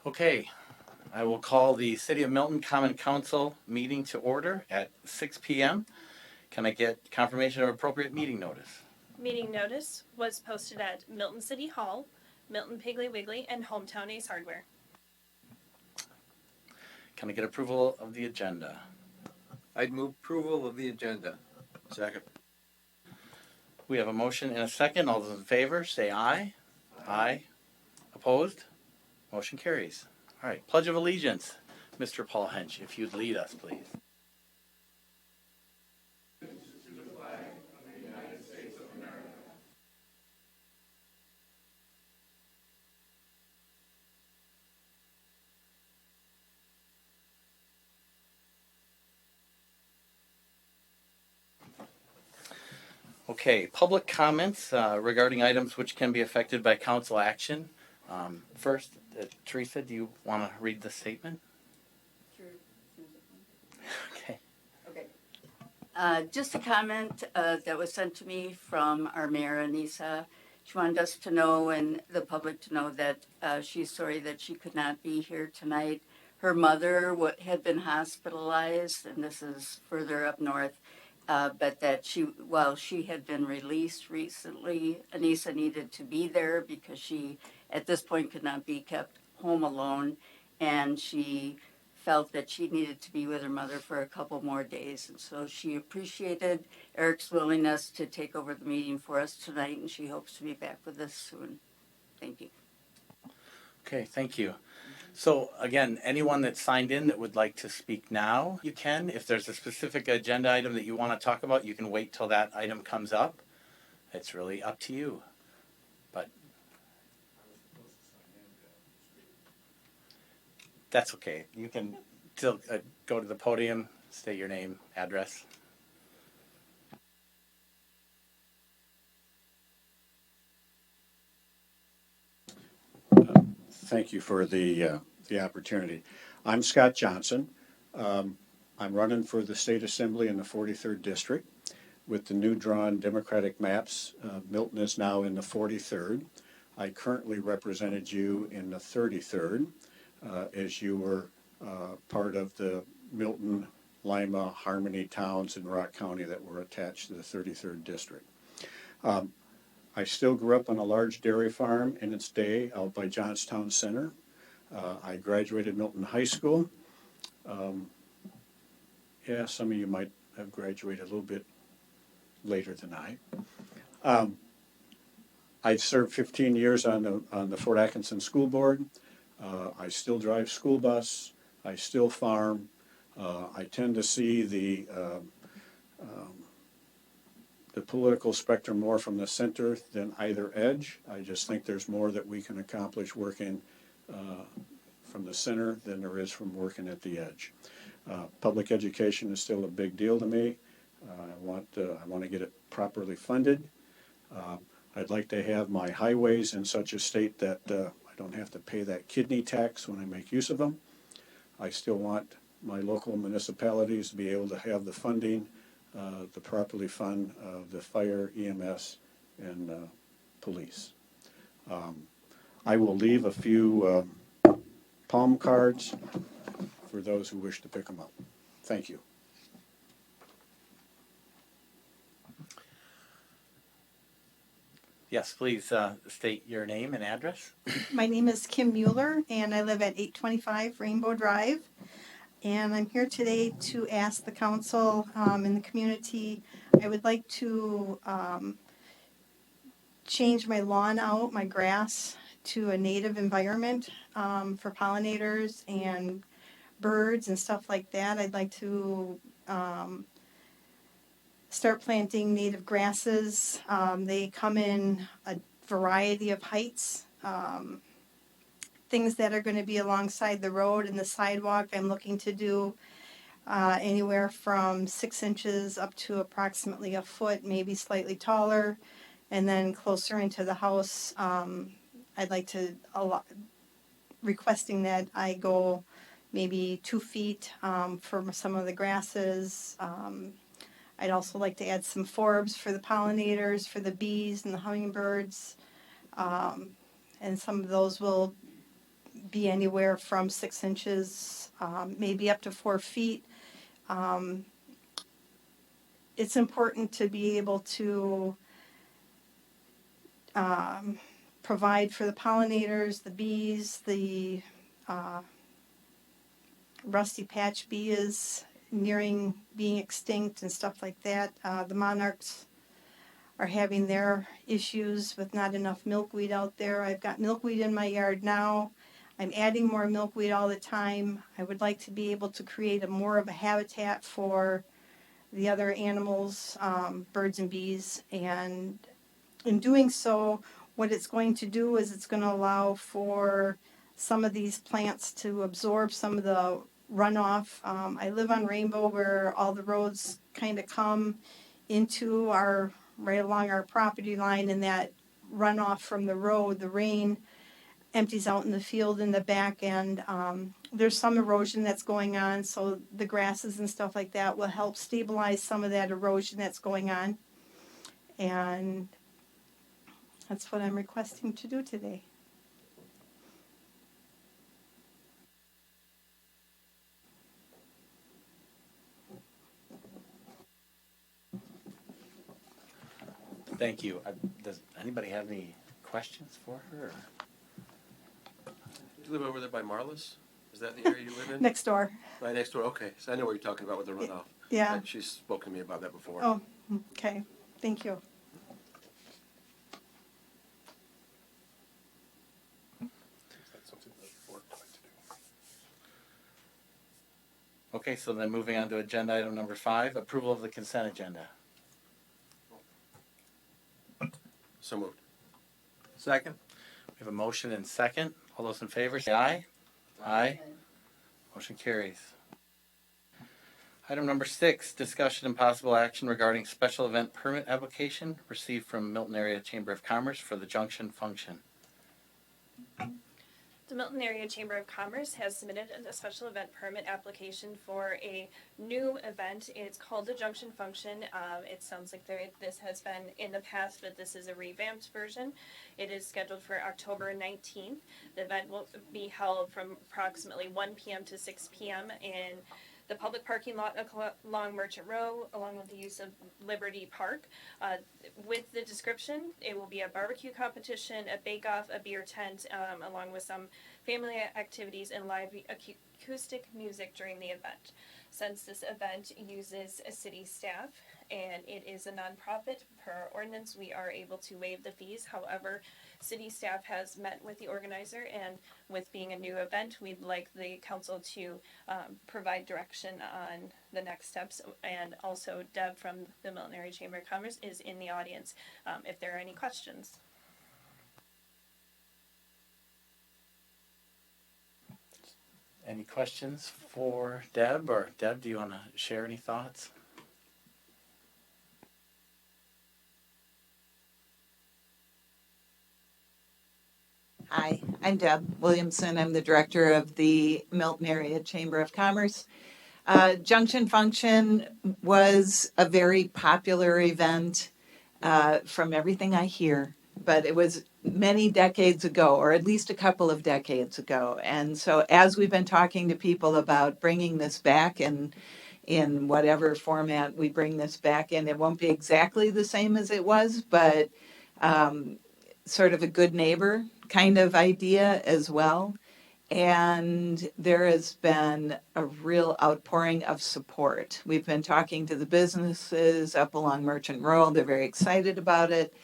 Okay, I will call the City of Milton Common Council meeting to order at 6 p.m. Can I get confirmation of appropriate meeting notice? Meeting notice was posted at Milton City Hall, Milton Piggly Wiggly, and Hometown Ace Hardware. Can I get approval of the agenda? I'd move approval of the agenda. Second. We have a motion and a second. All those in favor say aye. Aye. Opposed? Motion carries. All right, Pledge of Allegiance. Mr. Paul Hench, if you'd lead us, please. Okay, public comments regarding items which can be affected by council action. First, Teresa, do you want to read the statement? Sure. Okay. Okay. Just a comment that was sent to me from our mayor, Anissa. She wanted us to know and the public to know that she's sorry that she could not be here tonight. Her mother had been hospitalized, and this is further up north, but that while she had been released recently, Anissa needed to be there because she, at this point, could not be kept home alone, and she felt that she needed to be with her mother for a couple more days. And so she appreciated Eric's willingness to take over the meeting for us tonight, and she hopes to be back with us soon. Thank you. Okay, thank you. So again, anyone that signed in that would like to speak now, you can. If there's a specific agenda item that you want to talk about, you can wait till that item comes up. It's really up to you. But that's okay. You can still go to the podium, state your name, address. Thank you for the opportunity. I'm Scott Johnson. I'm running for the state assembly in the 43rd district. With the new drawn Democratic maps, Milton is now in the 43rd. I currently represented you in the 33rd as you were part of the Milton, Lima, Harmony towns in Rock County that were attached to the 33rd district. I still grew up on a large dairy farm in its day out by Johnstown Center. I graduated Milton High School. Yeah, some of you might have graduated a little bit later than I. I served 15 years on the Fort Atkinson School Board. I still drive school bus. I still farm. I tend to see the political spectrum more from the center than either edge. I just think there's more that we can accomplish working from the center than there is from working at the edge. Public education is still a big deal to me. I want to get it properly funded. I'd like to have my highways in such a state that I don't have to pay that kidney tax when I make use of them. I still want my local municipalities to be able to have the funding to properly fund the fire, EMS, and police. I will leave a few palm cards for those who wish to pick them up. Thank you. Yes, please state your name and address. My name is Kim Mueller, and I live at 825 Rainbow Drive. And I'm here today to ask the council and the community, I would like to change my lawn out, my grass, to a native environment for pollinators and birds and stuff like that. I'd like to start planting native grasses. They come in a variety of heights. Things that are going to be alongside the road and the sidewalk, I'm looking to do anywhere from 6 inches up to approximately a foot, maybe slightly taller. And then closer into the house, I'd like to, requesting that I go maybe 2 feet for some of the grasses. I'd also like to add some forbs for the pollinators, for the bees and the hummingbirds. And some of those will be anywhere from 6 inches, maybe up to 4 feet. It's important to be able to provide for the pollinators, the bees, the rusty patch bee is nearing being extinct and stuff like that. The monarchs are having their issues with not enough milkweed out there. I've got milkweed in my yard now. I'm adding more milkweed all the time. I would like to be able to create more of a habitat for the other animals, birds and bees. And in doing so, what it's going to do is it's going to allow for some of these plants to absorb some of the runoff. I live on Rainbow where all the roads kind of come into right along our property line, and that runoff from the road, the rain, empties out in the field in the back end. There's some erosion that's going on, so the grasses and stuff like that will help stabilize some of that erosion that's going on. And that's what I'm requesting to do today. Thank you. Does anybody have any questions for her? You live over there by Marlis? Is that the area you live in? Next door. Right next door, okay. So I know what you're talking about with the runoff. Yeah. She's spoken to me about that before. Oh, okay. Thank you. Okay, so then moving on to agenda item number 5, approval of the consent agenda. So moved. Second? We have a motion and second. All those in favor say aye. Aye. Motion carries. Item number 6, discussion and possible action regarding special event permit application received from Milton Area Chamber of Commerce for the Junction Function. The Milton Area Chamber of Commerce has submitted a special event permit application for a new event. It's called the Junction Function. It sounds like this has been in the past, but this is a revamped version. It is scheduled for October 19th. The event will be held from approximately 1 p.m. to 6 p.m. in the public parking lot along Merchant Row, along with the use of Liberty Park. With the description, it will be a barbecue competition, a bake-off, a beer tent, along with some family activities and live acoustic music during the event. Since this event uses a city staff and it is a nonprofit, per our ordinance, we are able to waive the fees. However, city staff has met with the organizer, and with being a new event, we'd like the council to provide direction on the next steps. And also Deb from the Milton Area Chamber of Commerce is in the audience if there are any questions. Any questions for Deb? Or Deb, do you want to share any thoughts? Hi, I'm Deb Williamson. I'm the director of the Milton Area Chamber of Commerce. Junction Function was a very popular event from everything I hear, but it was many decades ago, or at least a couple of decades ago. And so as we've been talking to people about bringing this back in whatever format we bring this back in, it won't be exactly the same as it was, but sort of a good neighbor kind of idea as well. And there has been a real outpouring of support. We've been talking to the businesses up along Merchant Row. They're very excited about it.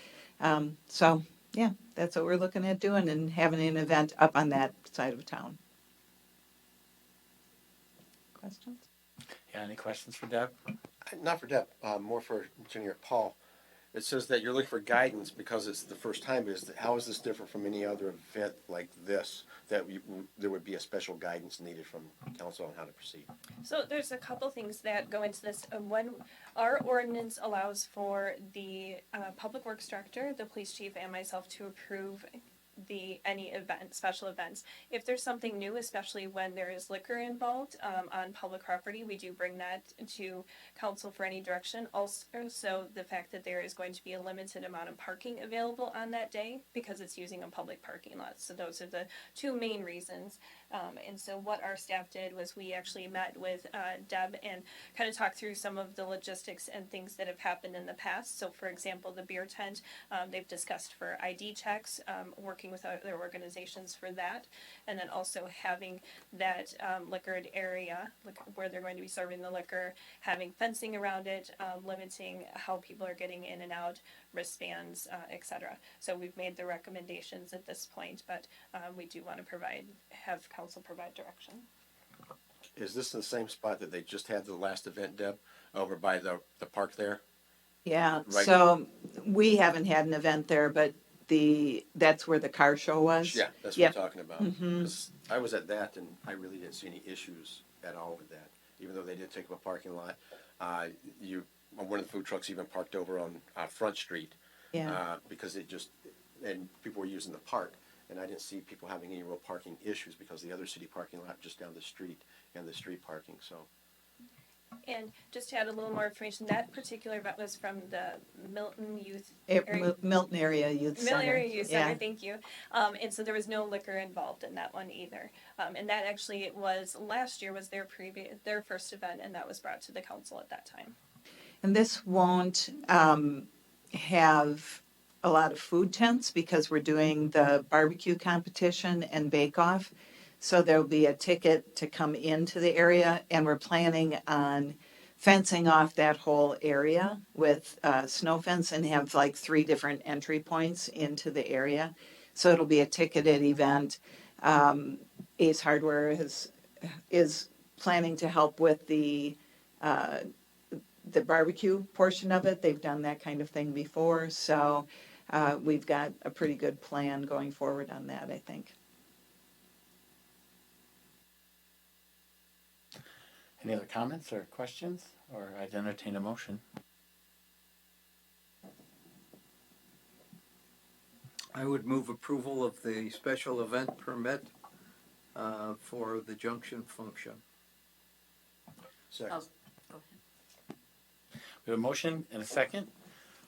So, yeah, that's what we're looking at doing and having an event up on that side of town. Questions? Yeah, any questions for Deb? Not for Deb, more for Engineer Paul. It says that you're looking for guidance because it's the first time. How is this different from any other event like this, that there would be a special guidance needed from council on how to proceed? So there's a couple things that go into this. One, our ordinance allows for the public works director, the police chief, and myself to approve any event, special events. If there's something new, especially when there is liquor involved on public property, we do bring that to council for any direction. Also, the fact that there is going to be a limited amount of parking available on that day because it's using a public parking lot. So those are the two main reasons. And so what our staff did was we actually met with Deb and kind of talked through some of the logistics and things that have happened in the past. So for example, the beer tent, they've discussed for ID checks, working with other organizations for that. And then also having that liquored area where they're going to be serving the liquor, having fencing around it, limiting how people are getting in and out, wristbands, etc. So we've made the recommendations at this point, but we do want to have council provide direction. Is this the same spot that they just had the last event, Deb, over by the park there? Yeah, Right. so we haven't had an event there, but that's where the car show was. Yeah, that's what Yep. I'm talking about. 'Cause I was at that and I really didn't see any issues at all with that, even though they did take up a parking lot. One of the food trucks even parked over on Front Street. Yeah. Because and people were using the park, and I didn't see people having any real parking issues because the other city parking lot just down the street and the street parking, so. And just to add a little more information, that particular event was from the Milton Youth area. Milton Area Youth Center. Milton Area Youth Center, Yeah. thank you. And so there was no liquor involved in that one either. And that actually last year was their first event, and that was brought to the council at that time. And this won't have a lot of food tents because we're doing the barbecue competition and bake-off. So there'll be a ticket to come into the area, and we're planning on fencing off that whole area with snow fence and have like 3 different entry points into the area. So it'll be a ticketed event. Ace Hardware is planning to help with the barbecue portion of it. They've done that kind of thing before, so we've got a pretty good plan going forward on that, I think. Any other comments or questions? Or I'd entertain a motion. I would move approval of the special event permit for the junction function. Second. Oh, go ahead. We have a motion and a second.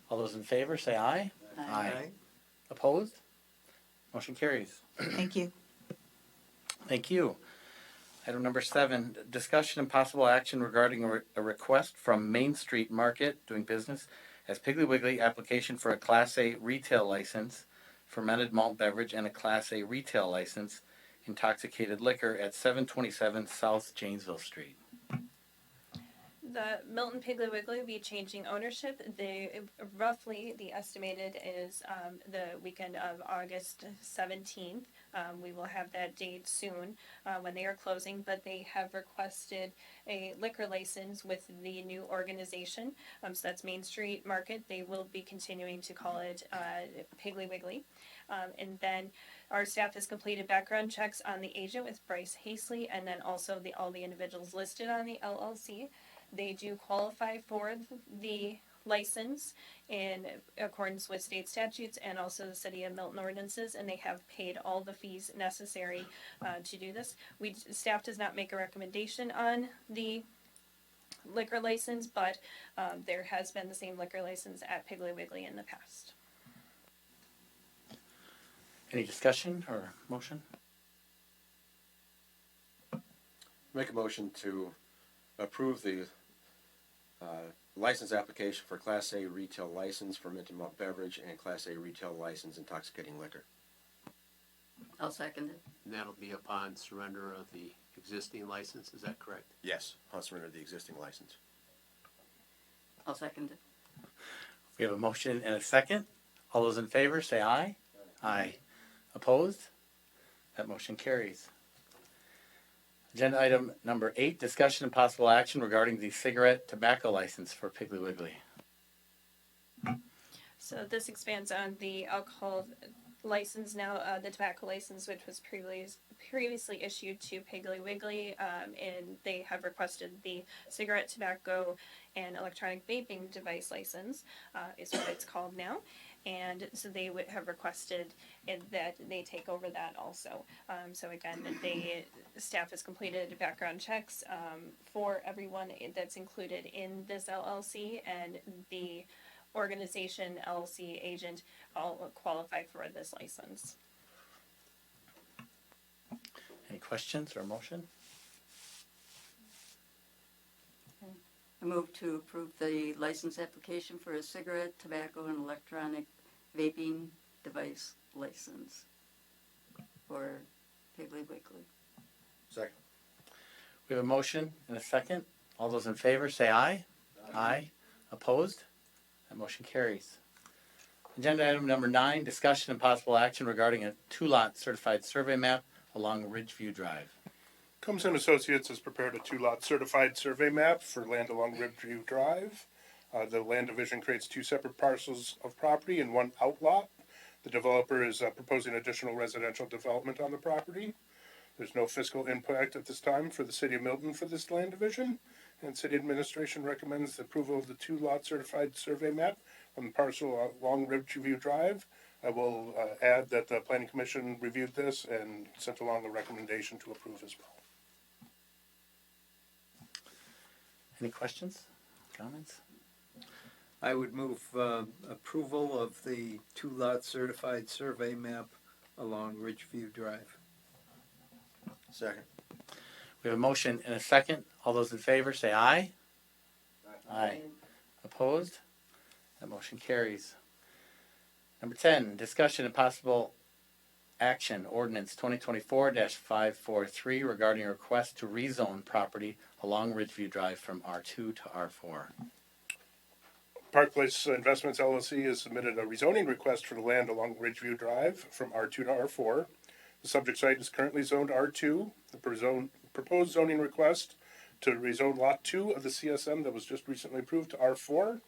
All those in favor say aye. Aye. Opposed? Motion carries. Thank you. Thank you. Item number 7, discussion and possible action regarding a request from Main Street Market doing business as Piggly Wiggly application for a Class A retail license, fermented malt beverage, and a Class A retail license, intoxicated liquor at 727 South Janesville Street. The Milton Piggly Wiggly will be changing ownership. Roughly, the estimated is the weekend of August 17th. We will have that date soon when they are closing, but they have requested a liquor license with the new organization. So that's Main Street Market. They will be continuing to call it Piggly Wiggly. And then our staff has completed background checks on the agent with Bryce Hastley, and then also all the individuals listed on the LLC. They do qualify for the license in accordance with state statutes and also the City of Milton ordinances, and they have paid all the fees necessary to do this. Staff does not make a recommendation on the liquor license, but there has been the same liquor license at Piggly Wiggly in the past. Any discussion or motion? Make a motion to approve the license application for Class A retail license, fermented malt beverage, and Class A retail license, intoxicating liquor. I'll second it. And that'll be upon surrender of the existing license, is that correct? Yes, upon surrender of the existing license. I'll second it. We have a motion and a second. All those in favor say aye. Aye. Opposed? That motion carries. Agenda item number 8, discussion and possible action regarding the cigarette tobacco license for Piggly Wiggly. So this expands on the alcohol license now, the tobacco license, which was previously issued to Piggly Wiggly, and they have requested the cigarette, tobacco, and electronic vaping device license, is what it's called now. And so they would have requested that they take over that also. So again, staff has completed background checks for everyone that's included in this LLC, and the organization LLC agent all qualify for this license. Any questions or motion? I move to approve the license application for a cigarette, tobacco, and electronic vaping device license for Piggly Wiggly. Second. We have a motion and a second. All those in favor say aye. Aye. Opposed? That motion carries. Agenda item number 9, discussion and possible action regarding a 2-lot certified survey map along Ridgeview Drive. Combs and Associates has prepared a 2-lot certified survey map for land along Ridgeview Drive. The land division creates 2 separate parcels of property and 1 outlot. The developer is proposing additional residential development on the property. There's no fiscal impact at this time for the city of Milton for this land division, and city administration recommends the approval of the 2-lot certified survey map on the parcel along Ridgeview Drive. I will add that the planning commission reviewed this and sent along a recommendation to approve as well. Any questions? Comments? I would move approval of the 2-lot certified survey map along Ridgeview Drive. Second. We have a motion and a second. All those in favor say aye. Aye. Opposed? That motion carries. Number 10, discussion and possible action, ordinance 2024-543 regarding a request to rezone property along Ridgeview Drive from R2 to R4. Park Place Investments LLC has submitted a rezoning request for the land along Ridgeview Drive from R2 to R4. The subject site is currently zoned R2. The proposed zoning request to rezone Lot 2 of the CSM that was just recently approved to R4.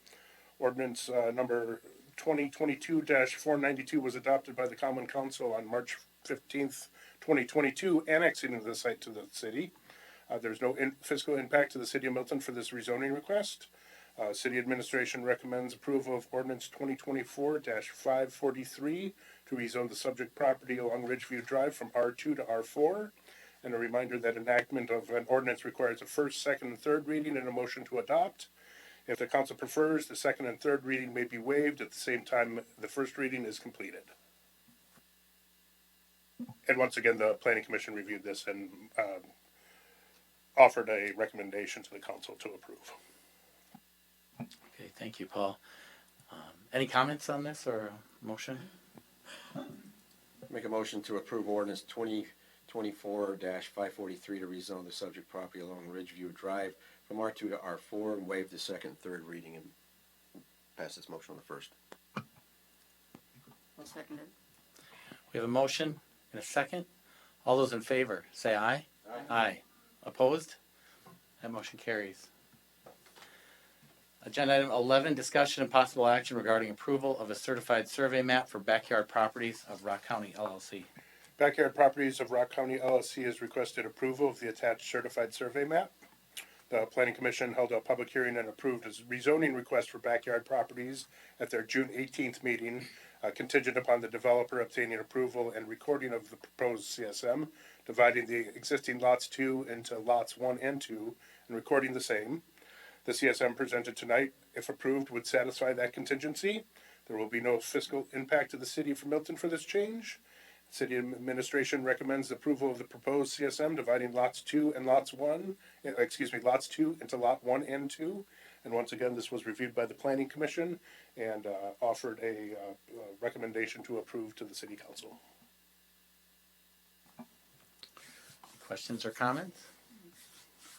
Ordinance number 2022-492 was adopted by the Common Council on March 15th, 2022, annexing the site to the city. There's no fiscal impact to the city of Milton for this rezoning request. City administration recommends approval of ordinance 2024-543 to rezone the subject property along Ridgeview Drive from R2 to R4. And a reminder that enactment of an ordinance requires a first, second, and third reading and a motion to adopt. If the council prefers, the second and third reading may be waived at the same time the first reading is completed. And once again, the planning commission reviewed this and offered a recommendation to the council to approve. Okay, thank you, Paul. Any comments on this or motion? Make a motion to approve ordinance 2024-543 to rezone the subject property along Ridgeview Drive from R2 to R4 and waive the second and third reading and pass this motion on the first. I'll second it. We have a motion and a second. All those in favor say aye. Aye. Opposed? That motion carries. Agenda item 11, discussion and possible action regarding approval of a certified survey map for backyard properties of Rock County LLC. Backyard Properties of Rock County LLC has requested approval of the attached certified survey map. The Planning Commission held a public hearing and approved a rezoning request for backyard properties at their June 18th meeting, contingent upon the developer obtaining approval and recording of the proposed CSM, dividing the existing lots 2 into lots 1 and 2, and recording the same. The CSM presented tonight, if approved, would satisfy that contingency. There will be no fiscal impact to the city of Milton for this change. City administration recommends approval of the proposed CSM dividing lots 2 into lot 1 and 2. And once again, this was reviewed by the Planning Commission and offered a recommendation to approve to the City Council. Questions or comments?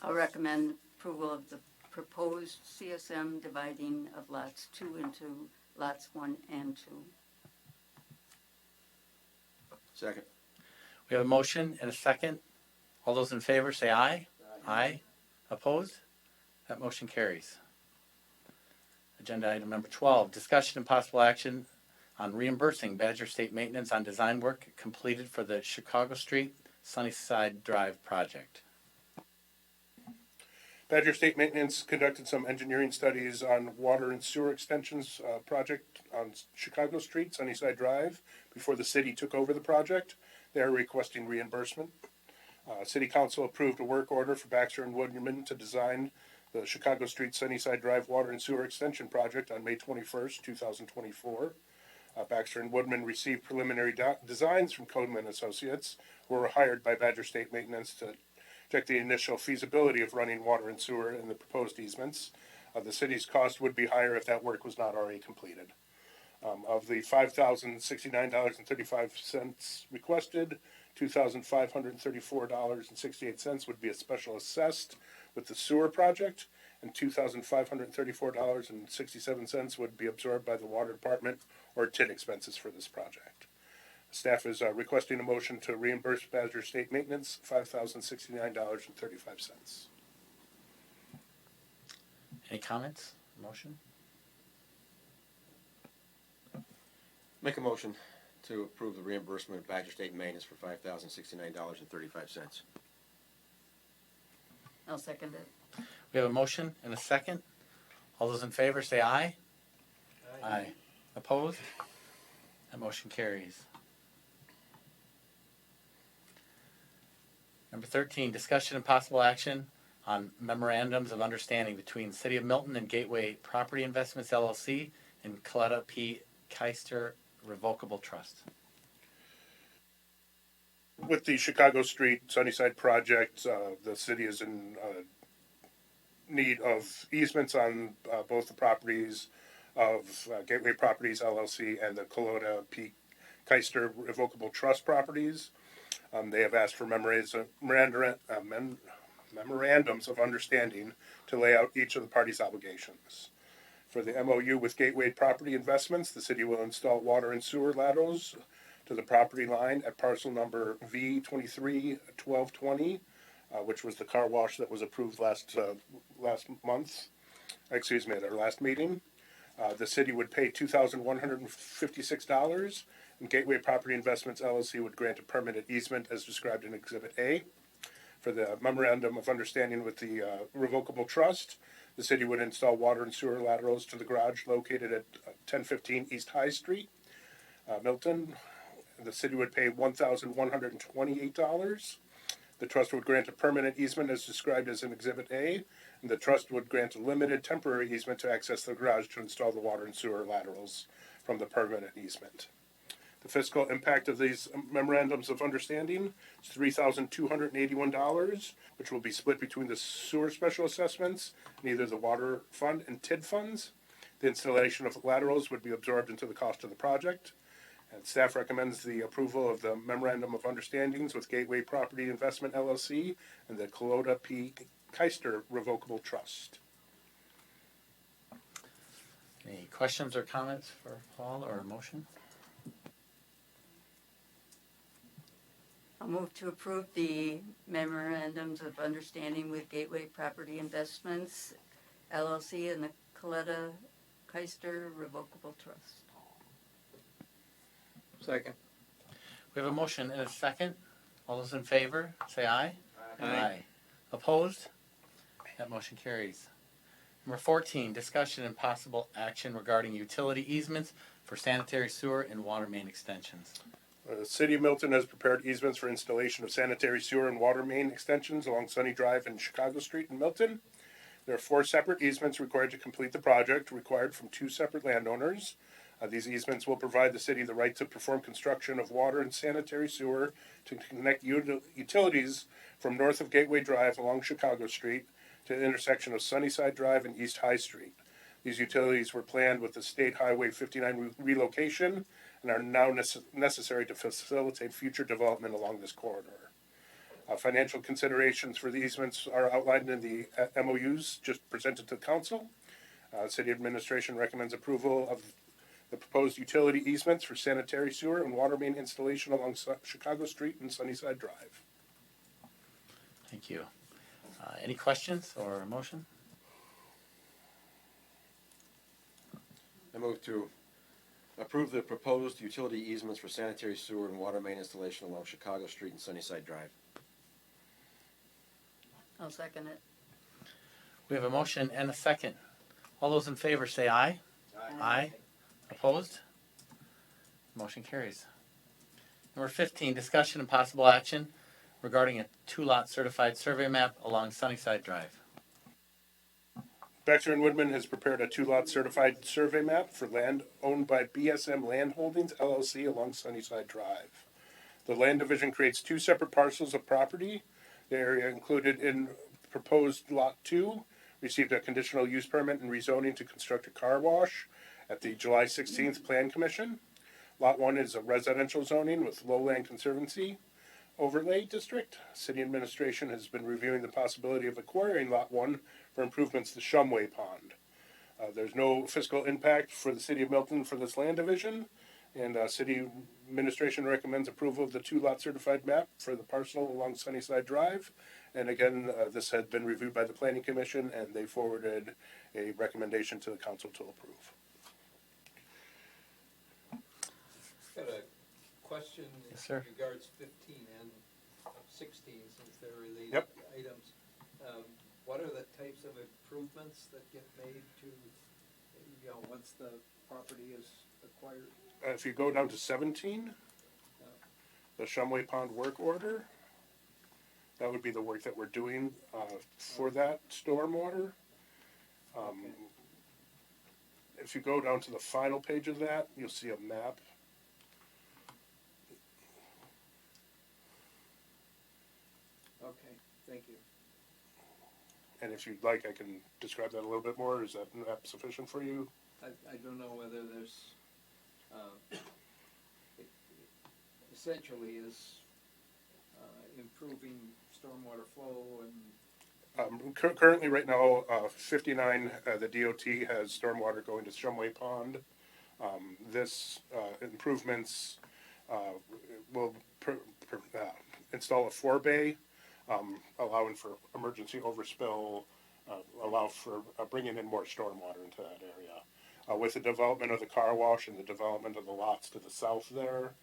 I'll recommend approval of the proposed CSM dividing of lots 2 into lots 1 and 2. Second. We have a motion and a second. All those in favor say aye. Aye. Opposed? That motion carries. Agenda item number 12, discussion and possible action on reimbursing Badger State Maintenance on design work completed for the Chicago Street Sunnyside Drive project. Badger State Maintenance conducted some engineering studies on water and sewer extensions project on Chicago Street, Sunnyside Drive, before the city took over the project. They are requesting reimbursement. City Council approved a work order for Baxter and Woodman to design the Chicago Street, Sunnyside Drive Water and Sewer Extension Project on May 21st, 2024. Baxter and Woodman received preliminary designs from Coleman Associates, who were hired by Badger State Maintenance to check the initial feasibility of running water and sewer in the proposed easements. The city's cost would be higher if that work was not already completed. Of the $5,069.35 requested, $2,534.68 would be a special assessed with the sewer project, and $2,534.67 would be absorbed by the water department or TID expenses for this project. Staff is requesting a motion to reimburse Badger State Maintenance $5,069.35. Any comments? Motion? Make a motion to approve the reimbursement of Badger State Maintenance for $5,069.35. I'll second it. We have a motion and a second. All those in favor say aye. Aye. Opposed? That motion carries. Number 13, discussion and possible action on memorandums of understanding between the City of Milton and Gateway Property Investments LLC and Coletta P. Keister Revocable Trust. With the Chicago Street Sunnyside project, the city is in need of easements on both the properties of Gateway Properties LLC and the Coletta P. Keister Revocable Trust properties. They have asked for memorandums of understanding to lay out each of the parties' obligations. For the MOU with Gateway Property Investments, the city will install water and sewer laterals to the property line at parcel number V231220, which was the car wash that was approved last month. Excuse me, at our last meeting. The city would pay $2,156, and Gateway Property Investments LLC would grant a permanent easement as described in Exhibit A. For the memorandum of understanding with the revocable trust, the city would install water and sewer laterals to the garage located at 1015 East High Street, Milton. The city would pay $1,128. The trust would grant a permanent easement as described as in Exhibit A, and the trust would grant a limited temporary easement to access the garage to install the water and sewer laterals from the permanent easement. The fiscal impact of these memorandums of understanding is $3,281, which will be split between the sewer special assessments and either the water fund and TID funds. The installation of laterals would be absorbed into the cost of the project. And staff recommends the approval of the memorandum of understandings with Gateway Property Investment LLC and the Coletta P. Keister Revocable Trust. Any questions or comments for Paul or a motion? I'll move to approve the memorandums of understanding with Gateway Property Investments LLC and the Coletta Keister Revocable Trust. Second. We have a motion and a second. All those in favor, say aye. Aye. Opposed? That motion carries. Number 14, discussion and possible action regarding utility easements for sanitary sewer and water main extensions. The City of Milton has prepared easements for installation of sanitary sewer and water main extensions along Sunny Drive and Chicago Street in Milton. There are 4 separate easements required to complete the project, required from 2 separate landowners. These easements will provide the city the right to perform construction of water and sanitary sewer to connect utilities from north of Gateway Drive along Chicago Street to the intersection of Sunnyside Drive and East High Street. These utilities were planned with the State Highway 59 relocation and are now necessary to facilitate future development along this corridor. Financial considerations for the easements are outlined in the MOUs just presented to the council. City administration recommends approval of the proposed utility easements for sanitary sewer and water main installation along Chicago Street and Sunnyside Drive. Thank you. Any questions or a motion? I move to approve the proposed utility easements for sanitary sewer and water main installation along Chicago Street and Sunnyside Drive. I'll second it. We have a motion and a second. All those in favor say aye. Aye. Opposed? Motion carries. Number 15, discussion and possible action regarding a two-lot certified survey map along Sunnyside Drive. Baxter and Woodman has prepared a two-lot certified survey map for land owned by BSM Land Holdings LLC along Sunnyside Drive. The land division creates two separate parcels of property. The area included in proposed Lot 2 received a conditional use permit and rezoning to construct a car wash at the July 16th Plan Commission. Lot 1 is a residential zoning with lowland conservancy overlay district. City administration has been reviewing the possibility of acquiring Lot 1 for improvements to Shumway Pond. There's no fiscal impact for the city of Milton for this land division, and city administration recommends approval of the two-lot certified map for the parcel along Sunnyside Drive. And again, this had been reviewed by the planning commission, and they forwarded a recommendation to the council to approve. Got a question Yes, sir. in regards 15 and 16, since they're related Yep. items. What are the types of improvements that get made to, once the property is acquired? If you go down to 17, the Shumway Pond work order, that would be the work that we're doing for that stormwater. If you go down to the final page of that, you'll see a map. Okay, thank you. And if you'd like, I can describe that a little bit more. Is that map sufficient for you? I don't know whether there's, it essentially is improving stormwater flow and. Currently, right now, 59, the DOT has stormwater going to Shumway Pond. This improvements will install a 4-bay, allowing for emergency overspill, allow for bringing in more stormwater into that area. With the development of the car wash and the development of the lots to the south there,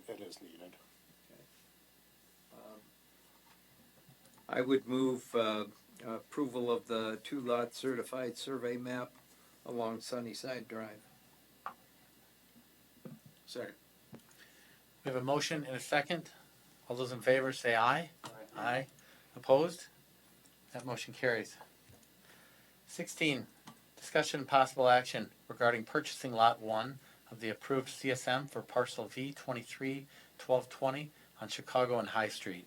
it is needed. I would move approval of the two-lot certified survey map along Sunnyside Drive. Second. We have a motion and a second. All those in favor say aye. Aye. Opposed? That motion carries. 16, discussion and possible action regarding purchasing Lot 1 of the approved CSM for parcel V23-1220 on Chicago and High Street.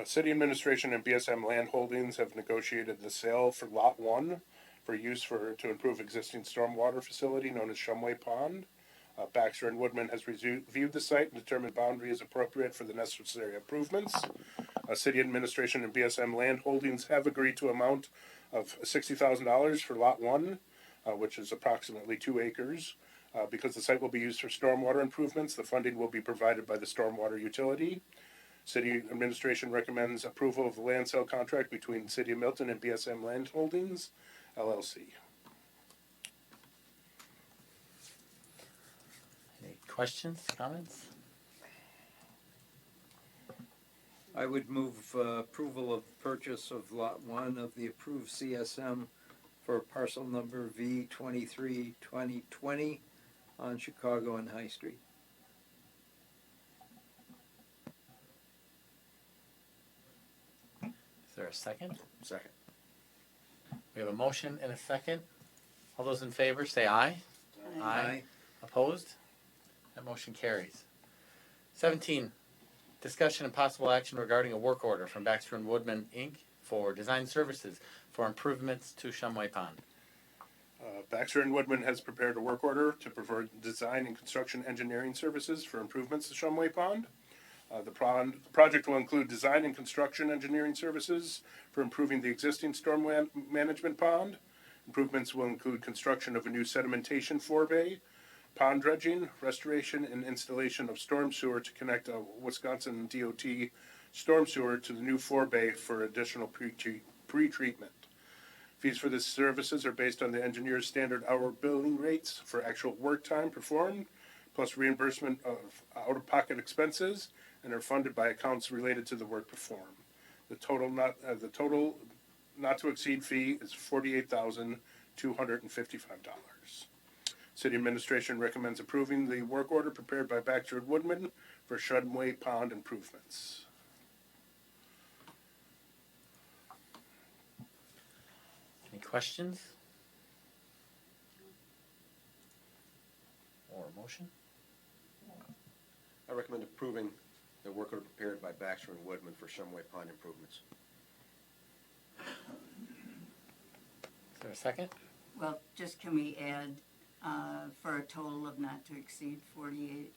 City administration and BSM Land Holdings have negotiated the sale for Lot 1 for use to improve existing stormwater facility known as Shumway Pond. Baxter and Woodman has reviewed the site and determined boundary is appropriate for the necessary improvements. City administration and BSM Land Holdings have agreed to amount of $60,000 for Lot 1, which is approximately 2 acres. Because the site will be used for stormwater improvements, the funding will be provided by the stormwater utility. City administration recommends approval of the land sale contract between the City of Milton and BSM Land Holdings, LLC. Any questions, comments? I would move approval of purchase of Lot 1 of the approved CSM for parcel number V23-2020 on Chicago and High Street. Is there a second? Second. We have a motion and a second. All those in favor say aye. Opposed? That motion carries. 17, discussion and possible action regarding a work order from Baxter and Woodman, Inc. for design services for improvements to Shumway Pond. Baxter and Woodman has prepared a work order to provide design and construction engineering services for improvements to Shumway Pond. The project will include design and construction engineering services for improving the existing storm management pond. Improvements will include construction of a new sedimentation 4-bay, pond dredging, restoration, and installation of storm sewer to connect a Wisconsin DOT storm sewer to the new 4-bay for additional pre-treatment. Fees for these services are based on the engineer's standard hour billing rates for actual work time performed, plus reimbursement of out-of-pocket expenses, not to exceed fee is $48,255. City administration recommends approving the work order prepared by Baxter and Woodman for Shudway Pond improvements. Any questions? Or a motion? I recommend approving the work order prepared by Baxter and Woodman for Shumway Pond improvements. Is there a second? Well, just can we add, for a total of not to exceed $48,255?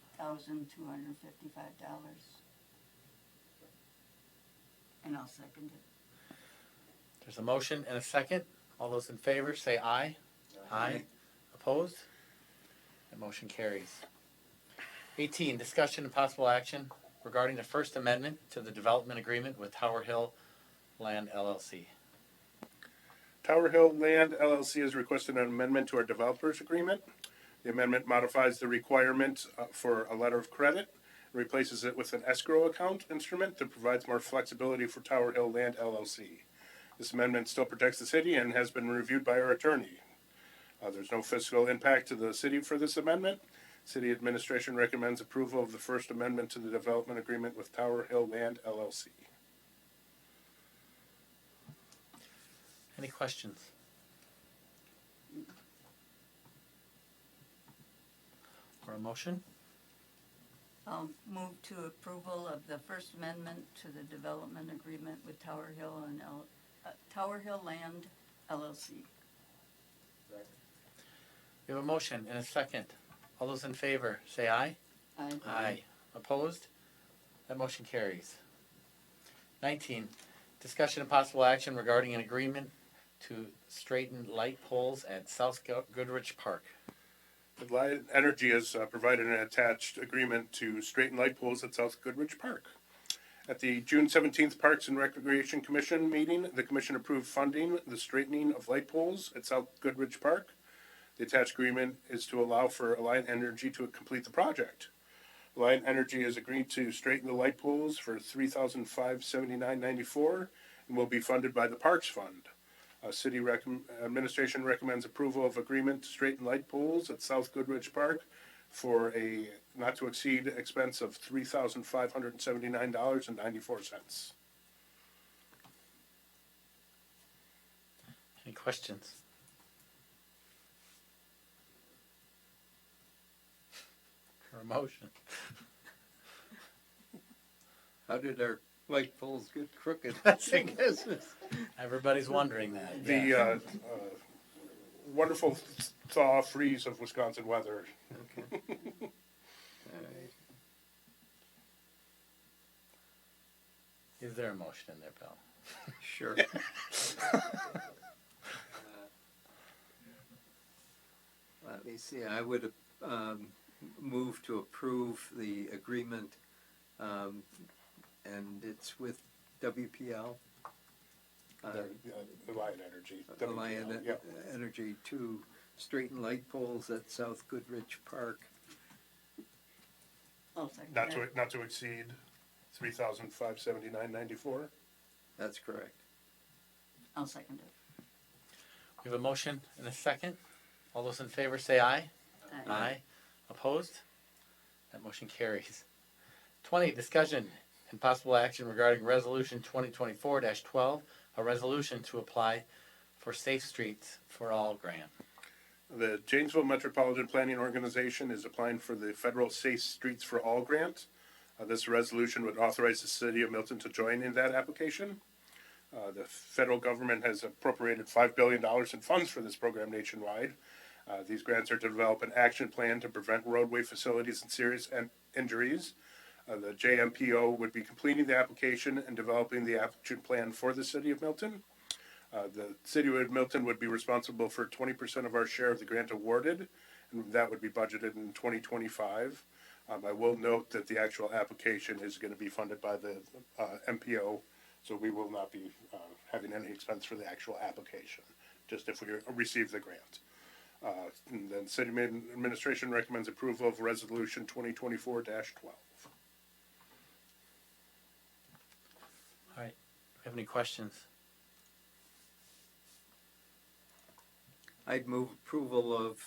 And I'll second it. There's a motion and a second. All those in favor say aye. Aye. Opposed? The motion carries. 18, discussion and possible action regarding the First Amendment to the development agreement with Tower Hill Land LLC. Tower Hill Land LLC has requested an amendment to our developers agreement. The amendment modifies the requirement for a letter of credit, and replaces it with an escrow account instrument that provides more flexibility for Tower Hill Land LLC. This amendment still protects the city and has been reviewed by our attorney. There's no fiscal impact to the city for this amendment. City administration recommends approval of the First Amendment to the development agreement with Tower Hill Land LLC. Any questions? Or a motion? I'll move to approval of the First Amendment to the development agreement with Tower Hill and Tower Hill Land LLC. We have a motion and a second. All those in favor say aye. Aye. Aye. Opposed? That motion carries. 19, discussion and possible action regarding an agreement to straighten light poles at South Goodrich Park. Light Energy has provided an attached agreement to straighten light poles at South Goodrich Park. At the June 17th Parks and Recreation Commission meeting, the commission approved funding the straightening of light poles at South Goodrich Park. The attached agreement is to allow for Alliant Energy to complete the project. Alliant Energy has agreed to straighten the light poles for $3,579.94 and will be funded by the Parks Fund. City administration recommends approval of agreement to straighten light poles at South Goodrich Park for a not to exceed expense of $3,579.94. Any questions? Or a motion? How did our light poles get crooked? That's a Everybody's wondering that. The yeah. wonderful thaw freeze of Wisconsin weather. Okay. All right. Is there a motion in there, Bill? Sure. Let me see, I would move to approve the agreement, and it's with WPL. Alliant Energy. Alliant Yeah. Energy to straighten light poles at South Goodrich Park. I'll second Not that. to exceed $3,579.94. That's correct. I'll second it. We have a motion and a second. All those in favor say aye. Aye. Aye. Opposed? That motion carries. 20, discussion and possible action regarding Resolution 2024-12, a resolution to apply for Safe Streets for All grant. The Janesville Metropolitan Planning Organization is applying for the federal Safe Streets for All grant. This resolution would authorize the city of Milton to join in that application. The federal government has appropriated $5 billion in funds for this program nationwide. These grants are to develop an action plan to prevent roadway facilities and serious injuries. The JMPO would be completing the application and developing the action plan for the city of Milton. The city of Milton would be responsible for 20% of our share of the grant awarded, and that would be budgeted in 2025. I will note that the actual application is going to be funded by the MPO, so we will not be having any expense for the actual application, just if we receive the grant. And then city administration recommends approval of resolution 2024-12. All right. Do you have any questions? I'd move approval of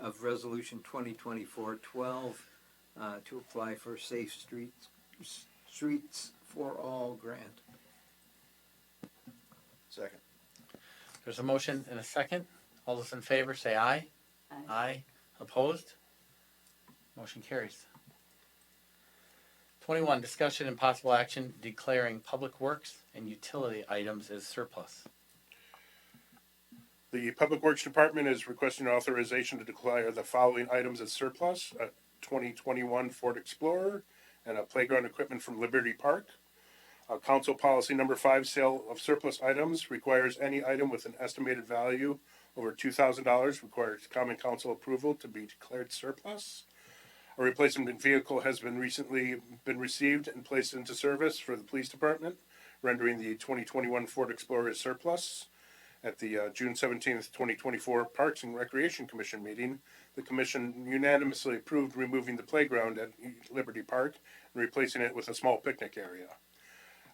of resolution 2024-12 to apply for Safe Streets for All grant. Second. There's a motion and a second. All those in favor say aye. Aye. Aye. Opposed? Motion carries. 21, discussion and possible action declaring public works and utility items as surplus. The Public Works Department is requesting authorization to declare the following items as surplus: a 2021 Ford Explorer and a playground equipment from Liberty Park. Council Policy Number 5, sale of surplus items, requires any item with an estimated value over $2,000 requires common council approval to be declared surplus. A replacement vehicle has recently been received and placed into service for the police department, rendering the 2021 Ford Explorer surplus. At the June 17th, 2024 Parks and Recreation Commission meeting, the commission unanimously approved removing the playground at Liberty Park and replacing it with a small picnic area.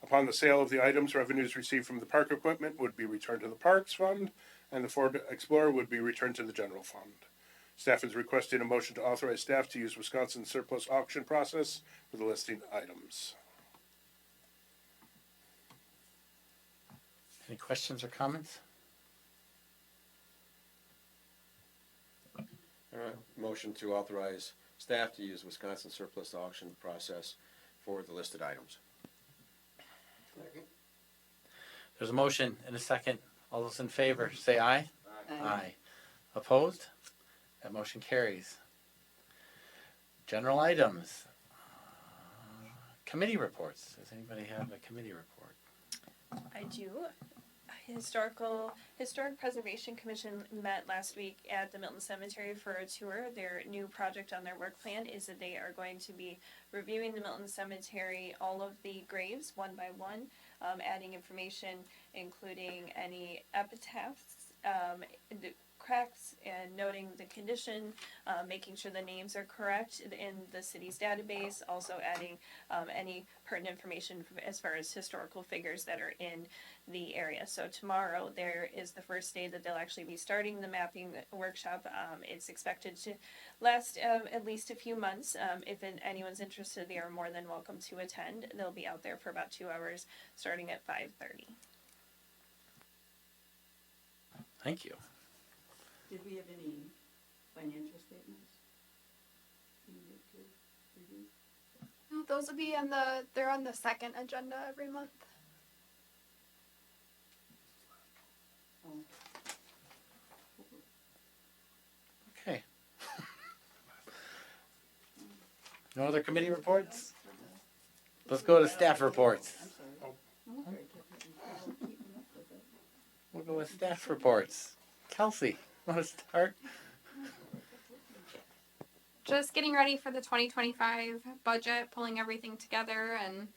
Upon the sale of the items, revenues received from the park equipment would be returned to the Parks Fund, and the Ford Explorer would be returned to the General Fund. Staff is requesting a motion to authorize staff to use Wisconsin surplus auction process for the listing items. Any questions or comments? Motion to authorize staff to use Wisconsin surplus auction process for the listed items. Second. There's a motion and a second. All those in favor say aye. Aye. Opposed? That motion carries. General items. Committee reports. Does anybody have a committee report? I do. Historic Preservation Commission met last week at the Milton Cemetery for a tour. Their new project on their work plan is that they are going to be reviewing the Milton Cemetery, all of the graves one by one, adding information including any epitaphs, the cracks, and noting the condition, making sure the names are correct in the city's database, also adding any pertinent information as far as historical figures that are in the area. So tomorrow there is the first day that they'll actually be starting the mapping workshop. It's expected to last at least a few months. If anyone's interested, they are more than welcome to attend. They'll be out there for about 2 hours, starting at 5:30. Thank you. Did we have any financial statements? No, those will be they're on the second agenda every month. Okay. No other committee reports? Let's go to staff reports. We'll go with staff reports. Kelsey, want to start? Just getting ready for the 2025 budget, pulling everything together, and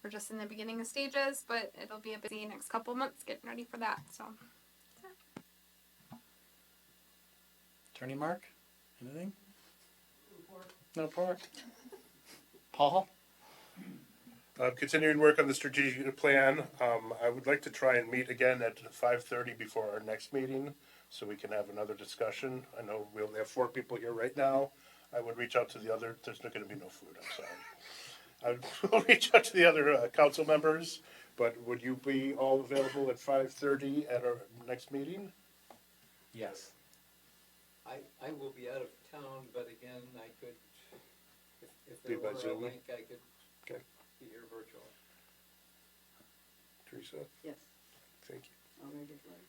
we're just in the beginning of stages, but it'll be a busy next couple months getting ready for that. So, Attorney Mark, anything? No report. Paul? Continuing work on the strategic plan. I would like to try and meet again at 5:30 before our next meeting, so we can have another discussion. I know we only have 4 people here right now. I would reach out to the other, there's not gonna be no food, I'm sorry. I will reach out to the other council members, but would you be all available at 5:30 at our next meeting? Yes. I will be out of town, but again, I could, if Be there by were a Zoom? link, I could Okay. be here virtually. Teresa, Yes. thank you. Already voted.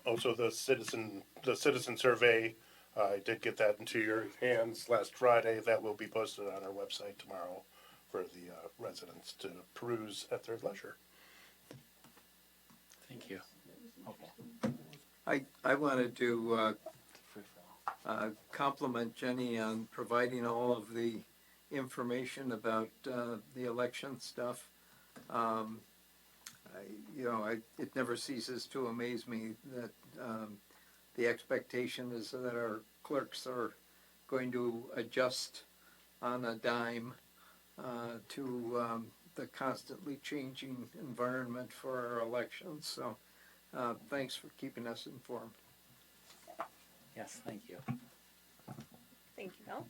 Also, the citizen survey, I did get that into your hands last Friday. That will be posted on our website tomorrow for the residents to peruse at their leisure. Thank you. I wanted to compliment Jenny on providing all of the information about the election stuff. It never ceases to amaze me that the expectation is that our clerks are going to adjust on a dime to the constantly changing environment for our elections. So thanks for keeping us informed. Yes, thank you. Thank you, Bill.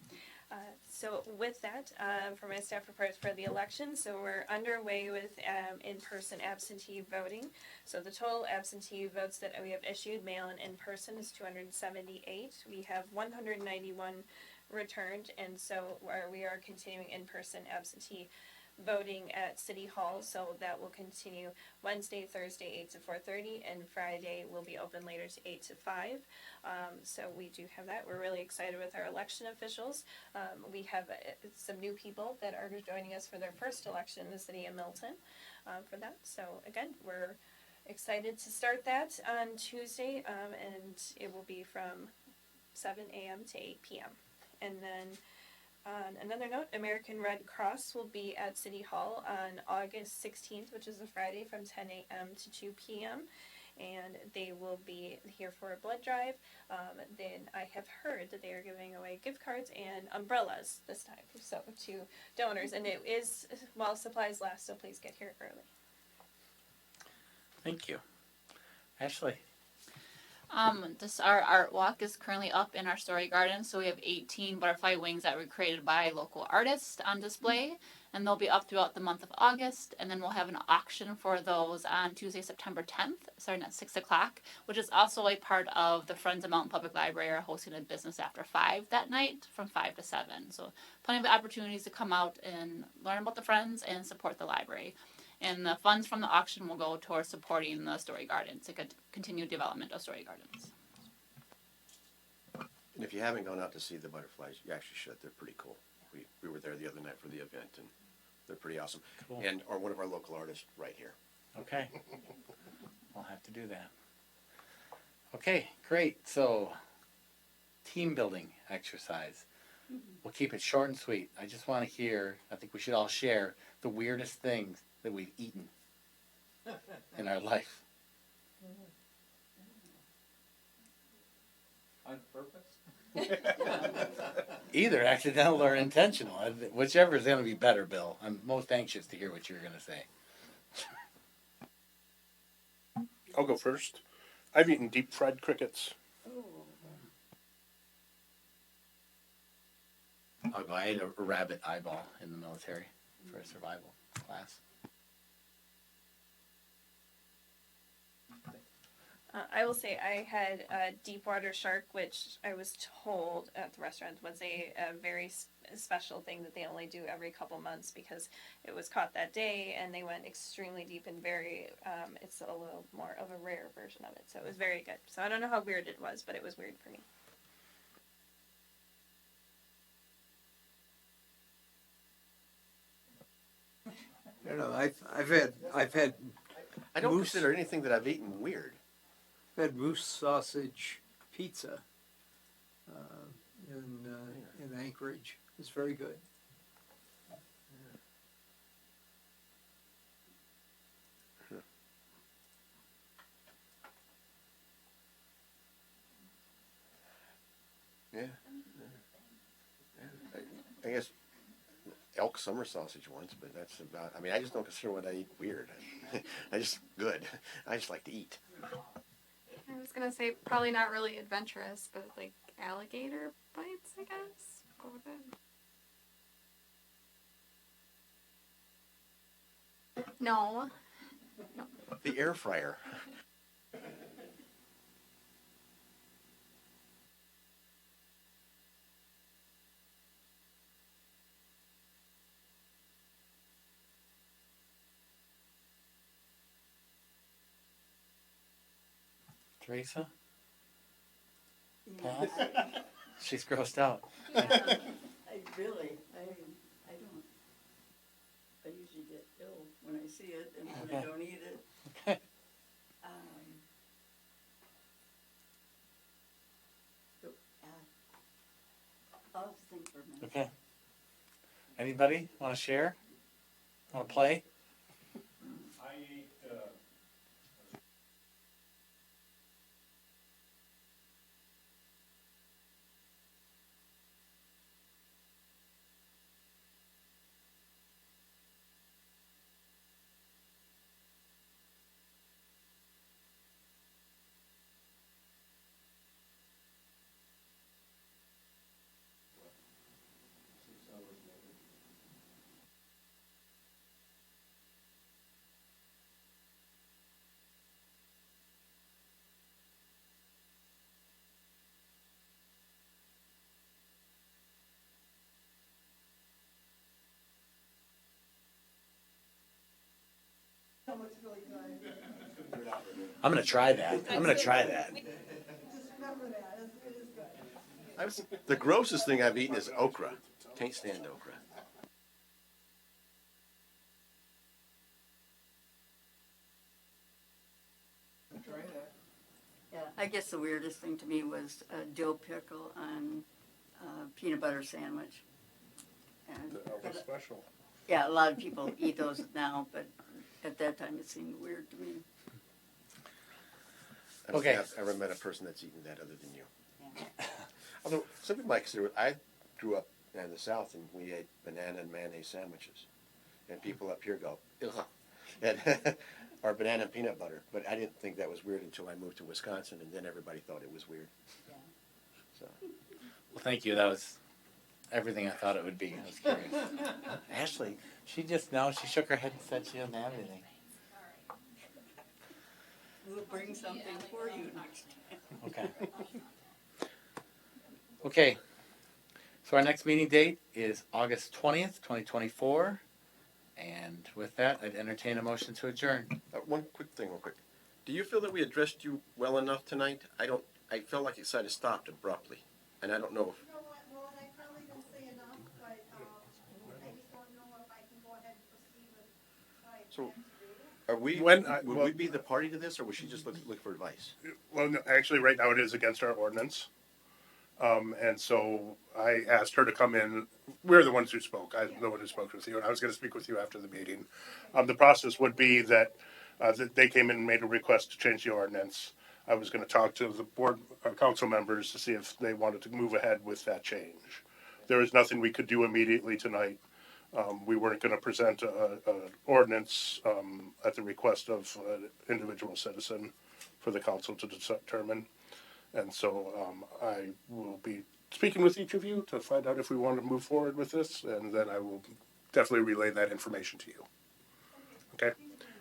So with that, for my staff reports for the election, so we're underway with in-person absentee voting. So the total absentee votes that we have issued, mail and in-person, is 278. We have 191 returned, and so we are continuing in-person absentee voting at City Hall, so that will continue Wednesday, Thursday, 8 to 4:30, and Friday will be open later to 8 to 5. So we do have that. We're really excited with our election officials. We have some new people that are joining us for their first election in the city of Milton for that. So again, we're excited to start that on Tuesday, and it will be from 7 a.m. to 8 p.m. And then on another note, American Red Cross will be at City Hall on August 16th, which is a Friday, from 10 a.m. to 2 p.m. And they will be here for a blood drive. Then I have heard that they are giving away gift cards and umbrellas this time, so to donors. And it is while supplies last, so please get here early. Thank you. Ashley. Our art walk is currently up in our story garden, so we have 18 butterfly wings that were created by local artists on display, and they'll be up throughout the month of August, and then we'll have an auction for those on Tuesday, September 10th, starting at 6 o'clock, which is also a part of the Friends of Mountain Public Library are hosting a business after 5 that night from 5 to 7. So plenty of opportunities to come out and learn about the Friends and support the library. And the funds from the auction will go towards supporting the story gardens to continue development of story gardens. And if you haven't gone out to see the butterflies, you actually should. They're pretty cool. We were there the other night for the event, and they're pretty awesome. Cool. And or one of our local artists right here. Okay. I'll have to do that. Okay, great. So, team building exercise. We'll keep it short and sweet. I just want to hear, I think we should all share the weirdest things that we've eaten in our life. On purpose? Either accidental or intentional. Whichever is going to be better, Bill. I'm most anxious to hear what you're going to say. I'll go first. I've eaten deep fried crickets. I ate a rabbit eyeball in the military for a survival class. I will say I had a deep water shark, which I was told at the restaurant was a very special thing that they only do every couple months because it was caught that day and they went extremely deep and very, it's a little more of a rare version of it. So it was very good. So I don't know how weird it was, but it was weird for me. I don't know. I've had I don't Moose. consider anything that I've eaten weird. had moose sausage pizza in Anchorage. It's very good. Yeah. I guess elk summer sausage once, but that's about. I mean, I just don't consider what I eat weird. I just good. I just like to eat. I was gonna say probably not really adventurous, but like alligator bites, I guess. Go with it. No. The air fryer. Teresa? Pause? She's grossed out. I really, I don't, I usually get ill when I see it and then I Okay. don't eat it. Okay. But, I'll think for a minute. Okay. Anybody want to share? Want to play? I ate, looks really good. I'm gonna try that. I'm gonna try that. Just remember that, it is good. The grossest thing I've eaten is okra. Can't stand okra. Yeah, I guess the weirdest thing to me was a dill pickle on peanut butter sandwich. And, That was special. yeah, a lot of people eat those now, but at that time it seemed weird to me. I don't Okay. think I've ever met a person that's eaten that other than you. Although some people might consider it, I grew up in the South and we ate banana and mayonnaise sandwiches, and people up here go, ugh, and or banana and peanut butter. But I didn't think that was weird until I moved to Wisconsin, and then everybody thought it was weird. So Well, thank you. That was everything I thought it would be. I was curious. Ashley, she shook her head and said she doesn't have anything. We'll bring something for you next time. Okay. Okay. So our next meeting date is August 20th, 2024. And with that, I'd entertain a motion to adjourn. one quick thing, real quick. Do you feel that we addressed you well enough tonight? I felt like it sort of stopped abruptly, and I don't know if. You know what, Roland, I probably didn't say enough, but, I just don't know if I can go ahead and proceed with what I So- plan to do. Are we? Would well- we be the party to this, or was she just looking for advice? Well, no, actually, right now it is against our ordinance. And so I asked her to come in. We're the ones who spoke. I'm the one who spoke with you, and I was going to speak with you after the meeting. The process would be that they came in and made a request to change the ordinance. I was going to talk to the board, council members to see if they wanted to move ahead with that change. There is nothing we could do immediately tonight. We weren't going to present an ordinance at the request of an individual citizen for the council to determine. And so I will be speaking with each of you to find out if we want to move forward with this, and then I will definitely relay that information to you. Okay?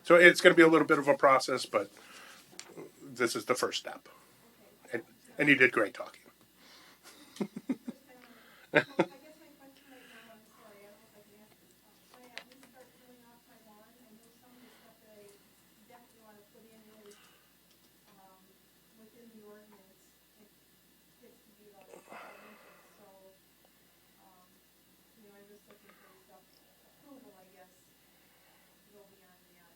So it's going to be a little bit of a process, but this is the first step. And you did great talking. I guess my question right now, I'm sorry, I don't know if I can answer this. Can I at least start filling off my lawn? I know some of the stuff that I definitely want to put in is, within the ordinance, it gets to be about 5 inches, so, I'm just looking for stuff, approval, I guess, to go beyond that.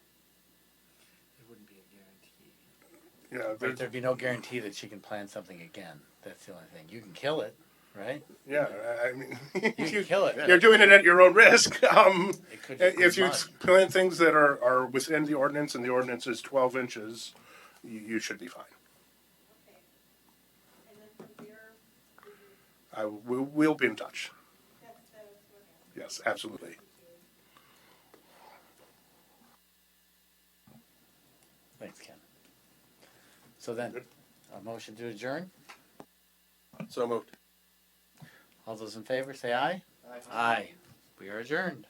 It wouldn't be a guarantee. Yeah, Right, there'd be no guarantee that she can plant something again. That's the only thing. You can kill it, right? yeah. I mean, You can kill it. you're doing it at your own risk. It could just If be you mud. plant things that are within the ordinance, and the ordinance is 12 inches, you should be fine. Okay. And then from there, We'll be in touch. that's what Yes, absolutely. Thanks, Ken. So then, a motion to adjourn. So moved. All those in favor, say aye. Aye. We are adjourned.